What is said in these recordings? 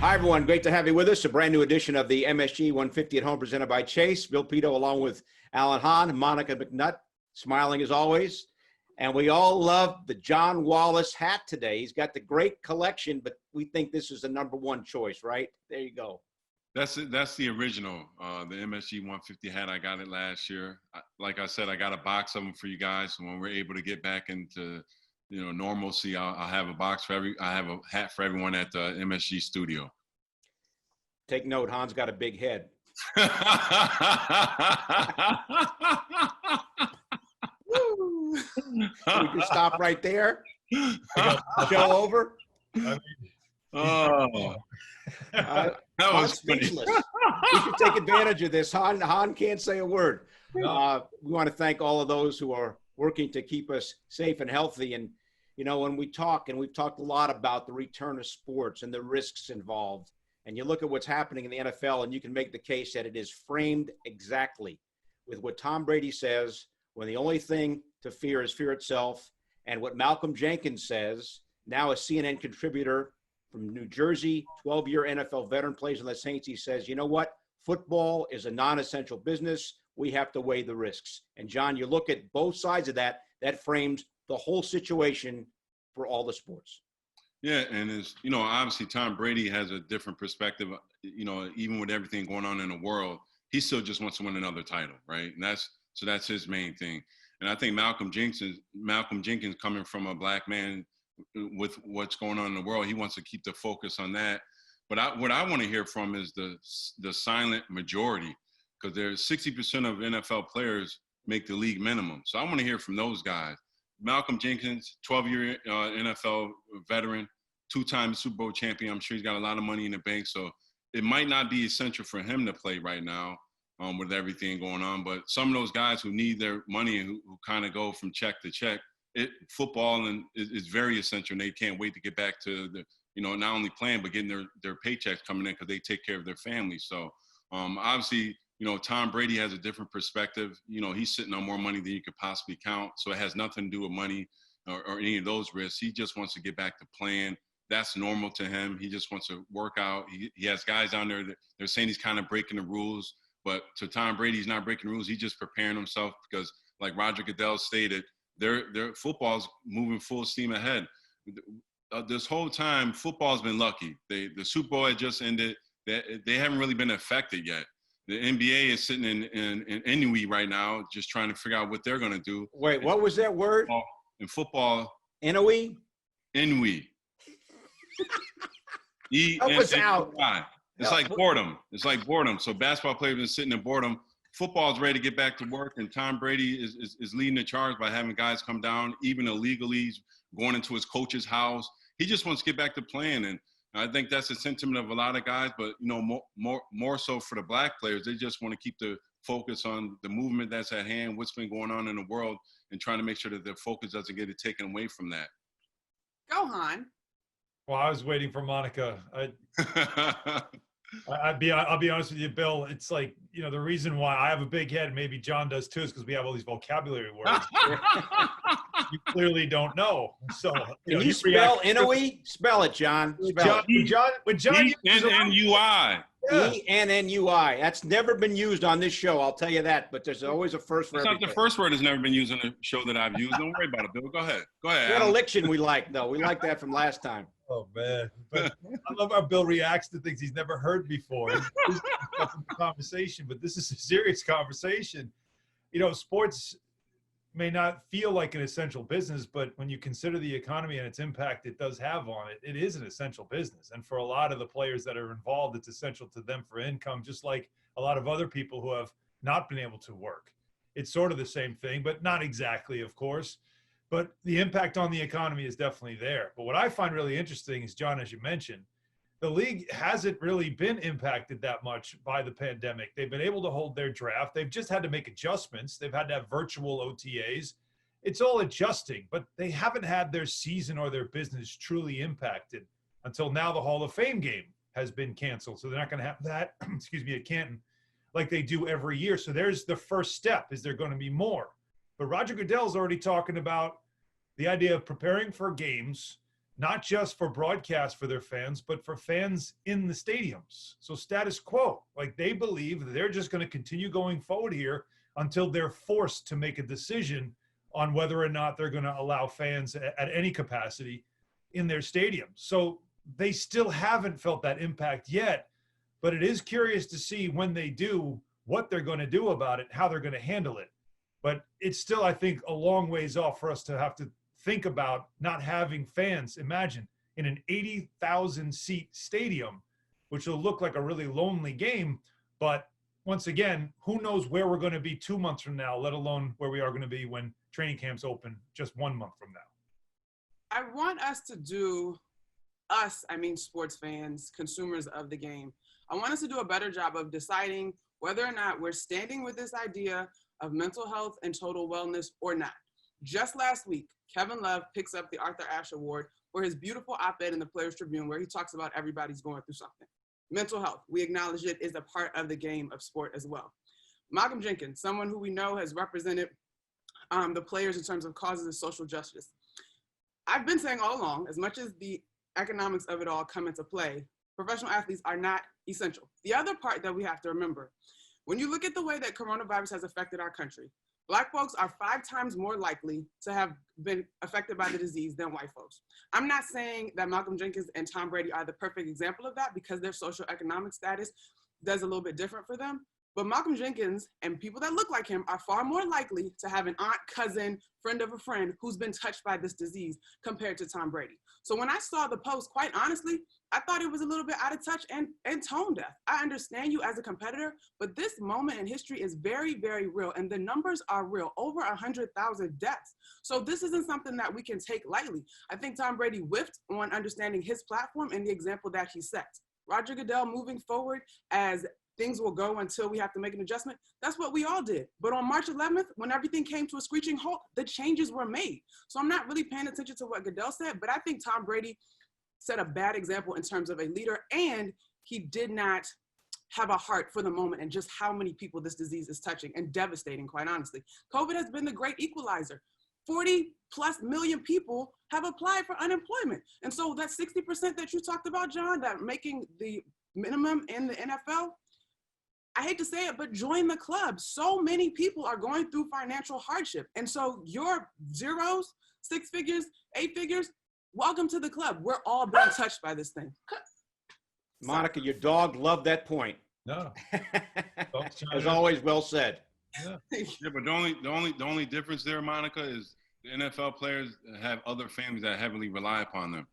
Hi, everyone. Great to have you with us. A brand new edition of the MSG 150 at Home presented by Chase. Bill Pidto along with Alan Hahn and Monica McNutt, smiling as always. And we all love the John Wallace hat today. He's got the great collection, but we think this is the number one choice, right? There you go. That's it. That's the original, the MSG 150 hat. I got it last year. Like I said, I got a box of them for you guys. So when we're able to get back into, normalcy, I'll have a box for I have a hat for everyone at the MSG studio. Take note, Han's got a big head. We can stop right there. Show over. Oh, that was speechless. We should take advantage of this. Han can't say a word. We want to thank all of those who are working to keep us safe and healthy. And, when we talk, and we've talked a lot about the return of sports and the risks involved, and you look at what's happening in the NFL, and you can make the case that it is framed exactly with what Tom Brady says, when the only thing to fear is fear itself, and what Malcolm Jenkins says, now a CNN contributor from New Jersey, 12-year NFL veteran, plays on the Saints. He says, you know what? Football is a non-essential business. We have to weigh the risks. And, John, you look at both sides of that, that frames the whole situation for all the sports. Yeah, and it's, obviously Tom Brady has a different perspective, even with everything going on in the world, he still just wants to win another title, right? And that's his main thing. And I think Malcolm Jenkins coming from a black man with what's going on in the world, he wants to keep the focus on that. But what I want to hear from is the silent majority, because there's 60% of NFL players make the league minimum. So I want to hear from those guys. Malcolm Jenkins, 12-year NFL veteran, two-time Super Bowl champion. I'm sure he's got a lot of money in the bank. So it might not be essential for him to play right now with everything going on. But some of those guys who need their money and who kind of go from check to check, football is very essential. And they can't wait to get back to not only playing, but getting their paychecks coming in because they take care of their families. So obviously, Tom Brady has a different perspective. He's sitting on more money than you could possibly count. So it has nothing to do with money or any of those risks. He just wants to get back to playing. That's normal to him. He just wants to work out. He has guys down there that they're saying he's kind of breaking the rules. But to Tom Brady, he's not breaking the rules. He's just preparing himself because, like Roger Goodell stated, their football's moving full steam ahead. This whole time, football's been lucky. The Super Bowl had just ended. They haven't really been affected yet. The NBA is sitting in ennui right now, just trying to figure out what they're going to do. Wait, what was that word? In football. Ennui? Ennui. E-N-N-U-I. It's like boredom. It's like boredom. So basketball players have been sitting in boredom. Football is ready to get back to work, and Tom Brady is leading the charge by having guys come down, even illegally, going into his coach's house. He just wants to get back to playing, and I think that's the sentiment of a lot of guys, but more so for the black players. They just want to keep the focus on the movement that's at hand, what's been going on in the world, and trying to make sure that their focus doesn't get taken away from that. Go, Hahn. Well, I was waiting for Monica. I'll be honest with you, Bill. It's like, the reason why I have a big head, maybe John does too, is because we have all these vocabulary words. You clearly don't know. So can you spell Ennui? Spell it, John. Spell it. John E-N-N-U-I. E-N-N-U-I. That's never been used on this show, I'll tell you that, but there's always a first for everything. It's not the first word that's never been used on the show that I've used. Don't worry about it, Bill. Go ahead. We had a liction we like, though. We like that from last time. Oh, man. But I love how Bill reacts to things he's never heard before. It's a conversation, but this is a serious conversation. Sports may not feel like an essential business, but when you consider the economy and its impact it does have on it, it is an essential business. And for a lot of the players that are involved, it's essential to them for income, just like a lot of other people who have not been able to work. It's sort of the same thing, but not exactly, of course. But the impact on the economy is definitely there. But what I find really interesting is, John, as you mentioned, the league hasn't really been impacted that much by the pandemic. They've been able to hold their draft. They've just had to make adjustments. They've had to have virtual OTAs. It's all adjusting, but they haven't had their season or their business truly impacted until now. The Hall of Fame game has been canceled. So they're not going to have that, at Canton, like they do every year. So there's the first step. Is there going to be more? But Roger Goodell's already talking about the idea of preparing for games not just for broadcast for their fans, but for fans in the stadiums. So status quo, like they believe that they're just going to continue going forward here until they're forced to make a decision on whether or not they're going to allow fans at any capacity in their stadiums. So they still haven't felt that impact yet, but it is curious to see when they do what they're going to do about it, how they're going to handle it. But it's still, I think, a long ways off for us to have to think about not having fans. Imagine in an 80,000 seat stadium, which will look like a really lonely game. But once again, who knows where we're going to be 2 months from now, let alone where we are going to be when training camps open just 1 month from now. I want us to do, I mean sports fans, consumers of the game, I want us to do a better job of deciding whether or not we're standing with this idea of mental health and total wellness or not. Just last week, Kevin Love picks up the Arthur Ashe Award for his beautiful op-ed in the Players Tribune where he talks about everybody's going through something. Mental health, we acknowledge it, is a part of the game of sport as well. Malcolm Jenkins, someone who we know has represented the players in terms of causes of social justice. I've been saying all along, as much as the economics of it all come into play, professional athletes are not essential. The other part that we have to remember, when you look at the way that coronavirus has affected our country, Black folks are 5 times more likely to have been affected by the disease than white folks. I'm not saying that Malcolm Jenkins and Tom Brady are the perfect example of that because their socioeconomic status does a little bit different for them. But Malcolm Jenkins and people that look like him are far more likely to have an aunt, cousin, friend of a friend who's been touched by this disease compared to Tom Brady. So when I saw the post, quite honestly, I thought it was a little bit out of touch and tone deaf. I understand you as a competitor, but this moment in history is very, very real. And the numbers are real, over 100,000 deaths. So this isn't something that we can take lightly. I think Tom Brady whiffed on understanding his platform and the example that he sets. Roger Goodell moving forward as things will go until we have to make an adjustment. That's what we all did. But on March 11th, when everything came to a screeching halt, the changes were made. So I'm not really paying attention to what Goodell said, but I think Tom Brady set a bad example in terms of a leader, and he did not have a heart for the moment and just how many people this disease is touching and devastating, quite honestly. COVID has been the great equalizer. 40+ million people have applied for unemployment. And so that 60% that you talked about, John, that making the minimum in the NFL, I hate to say it, but join the club. So many people are going through financial hardship. And so your zeros, 6 figures, 8 figures, welcome to the club. We're all being touched by this thing. Monica, your dog loved that point. No. As always, well said. Yeah. Yeah, but the only difference there, Monica, is the NFL players have other families that heavily rely upon them.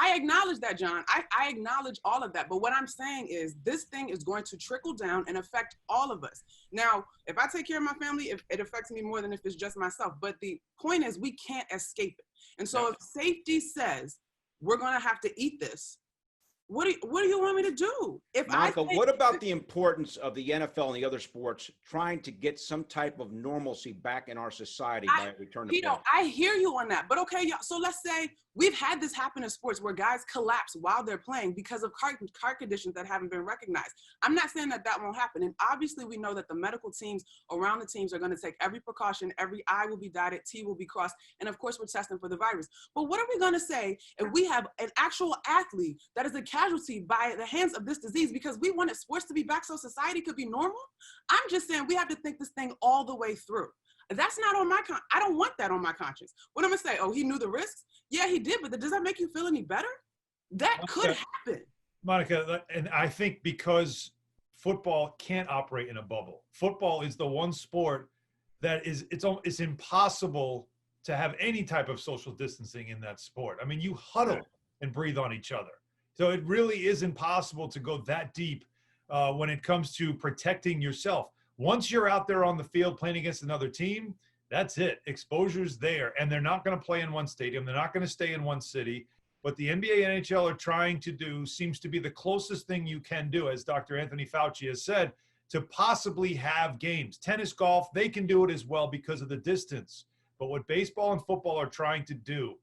I acknowledge that, John. I acknowledge all of that. But what I'm saying is this thing is going to trickle down and affect all of us. Now, if I take care of my family, it affects me more than if it's just myself. But the point is we can't escape it. And so if safety says we're going to have to eat this, what do you want me to do? Monica, what about the importance of the NFL and the other sports trying to get some type of normalcy back in our society by return to play? I hear you on that, but okay, y'all. So let's say we've had this happen in sports where guys collapse while they're playing because of heart conditions that haven't been recognized. I'm not saying that won't happen, and obviously we know that the medical teams around the teams are going to take every precaution. Every I will be dotted, T will be crossed, and of course we're testing for the virus. But what are we going to say if we have an actual athlete that is a casualty by the hands of this disease because we wanted sports to be back so society could be normal? I'm just saying we have to think this thing all the way through. That's not on my I don't want that on my conscience. What I'm gonna say? Oh, he knew the risks. Yeah, he did. But does that make you feel any better? That could happen. Monica, and I think because football can't operate in a bubble. Football is the one sport that it's impossible to have any type of social distancing in that sport. I mean, you huddle and breathe on each other. So it really is impossible to go that deep when it comes to protecting yourself. Once you're out there on the field playing against another team, that's it. Exposure's there. And they're not going to play in one stadium. They're not going to stay in one city. What the NBA and NHL are trying to do seems to be the closest thing you can do, as Dr. Anthony Fauci has said, to possibly have games. Tennis, golf, they can do it as well because of the distance. But what baseball and football are trying to do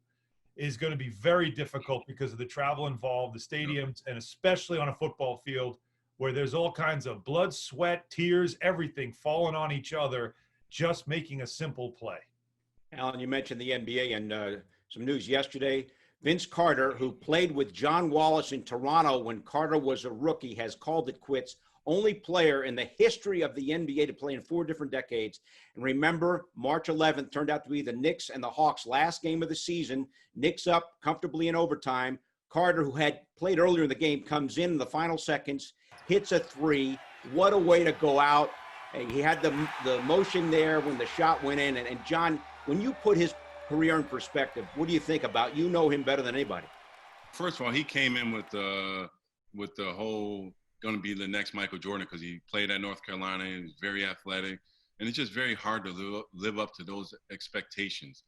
is going to be very difficult because of the travel involved, the stadiums, and especially on a football field where there's all kinds of blood, sweat, tears, everything falling on each other, just making a simple play. Alan, you mentioned the NBA and some news yesterday. Vince Carter, who played with John Wallace in Toronto when Carter was a rookie, has called it quits. Only player in the history of the NBA to play in 4 different decades. And remember, March 11th turned out to be the Knicks and the Hawks' last game of the season. Knicks up comfortably in overtime. Carter, who had played earlier in the game, comes in the final seconds, hits a 3. What a way to go out. He had the motion there when the shot went in. And John, when you put his career in perspective, what do you think about? You know him better than anybody. First of all, he came in with the whole going to be the next Michael Jordan because he played at North Carolina and he's very athletic. And it's just very hard to live up to those expectations.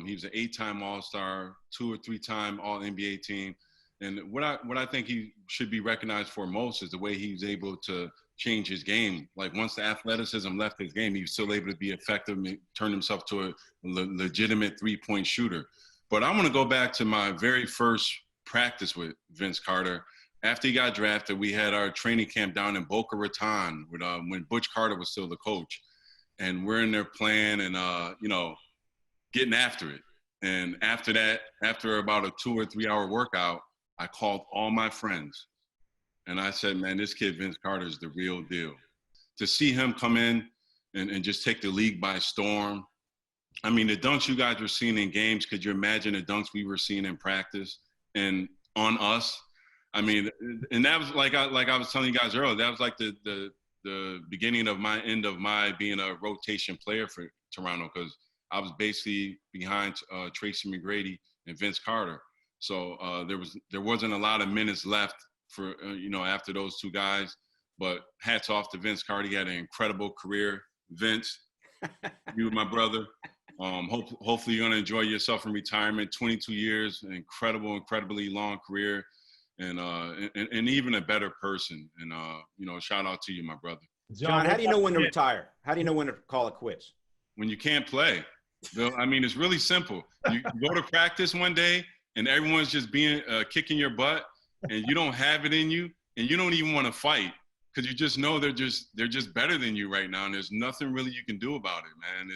He was an 8-time All-Star, 2 or 3-time All-NBA team. And what I think he should be recognized for most is the way he was able to change his game. Like once the athleticism left his game, he was still able to be effective and turn himself to a legitimate 3-point shooter. But I want to go back to my very first practice with Vince Carter. After he got drafted, we had our training camp down in Boca Raton with, when Butch Carter was still the coach. And we're in there playing and, getting after it. And after that, after about a 2 or 3 hour workout, I called all my friends. And I said, man, this kid, Vince Carter, is the real deal. To see him come in and just take the league by storm. I mean, the dunks you guys were seeing in games, could you imagine the dunks we were seeing in practice and on us? I mean, and that was like I was telling you guys earlier, that was like the beginning of my end of my being a rotation player for Toronto, because I was basically behind Tracy McGrady and Vince Carter. So there wasn't a lot of minutes left for after those two guys. But hats off to Vince Carter. He had an incredible career. Vince, you my brother. Hopefully you're gonna enjoy yourself in retirement. 22 years, an incredibly long career. And even a better person. And shout out to you, my brother. John, how do you know when to retire? How do you know when to call it quits? When you can't play. Bill, I mean, it's really simple. You go to practice one day and everyone's just being kicking your butt, and you don't have it in you, and you don't even want to fight because you just know they're just better than you right now, and there's nothing really you can do about it, man.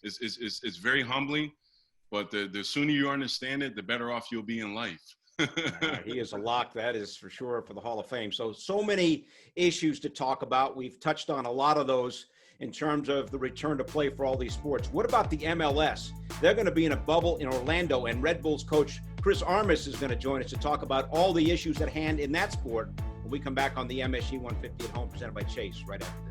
It's very humbling, but the sooner you understand it, the better off you'll be in life. He is a lock, that is for sure, for the Hall of Fame. So many issues to talk about. We've touched on a lot of those in terms of the return to play for all these sports. What about the MLS? They're going to be in a bubble in Orlando, and Red Bulls coach Chris Armas is going to join us to talk about all the issues at hand in that sport when we come back on the MSG 150 at Home, presented by Chase, right after.